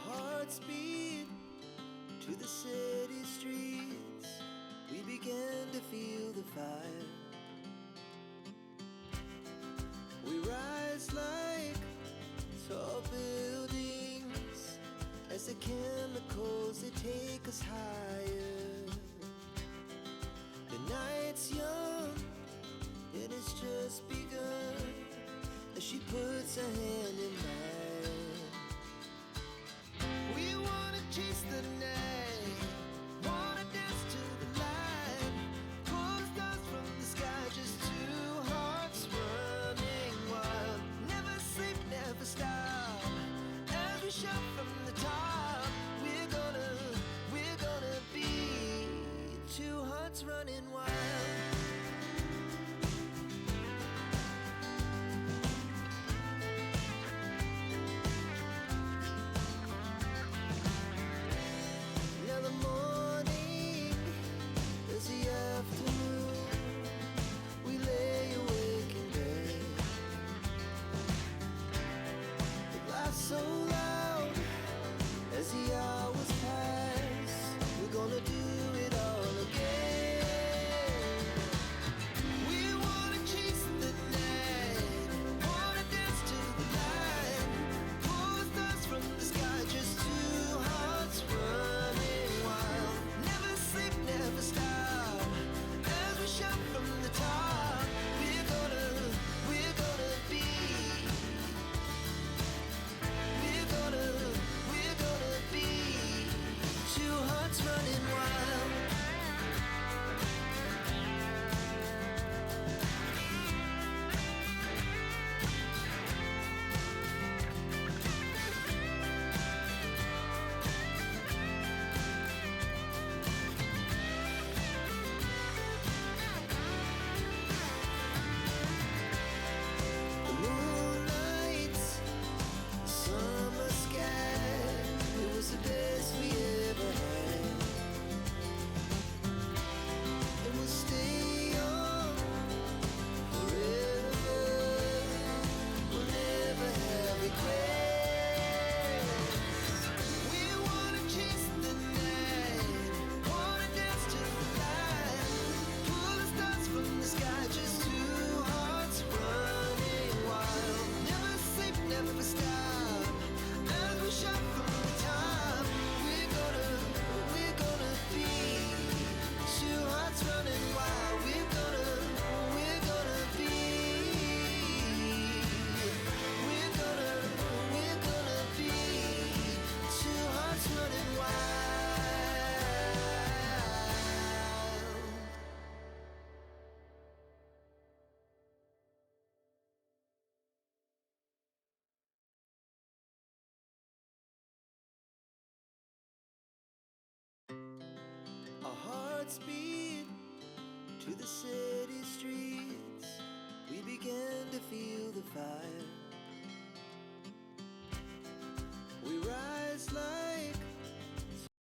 hearts beat to the city streets. We began to feel the fire. We rise like tall buildings as the chemicals, they take us higher. The night's young and it's just begun as she puts her hand in mine. We wanna chase the night, wanna dance to the light, pull the stars from the sky, just two hearts running wild. Never sleep, never stop, as we shout from the top. We're gonna be two hearts running wild. Now the morning is the afternoon. We lay awake in bed. It laughs so loud as the hours pass. We're gonna do it all again. We wanna chase the night, wanna dance to the light, pull the stars from the sky, just two hearts running wild. Never sleep, never stop, as we shout from the top. We're gonna be, we're gonna be two hearts running wild. The moonlight, summer sky, it was the best we ever had. And we'll stay young forever. We'll never have regrets. We wanna chase the night, wanna dance to the light, pull the stars from the sky, just two hearts running wild. Never sleep, never stop, as we shout from the top. We're gonna be two hearts running wild. We're gonna be, we're gonna be two hearts running wild. Our hearts beat to the city streets.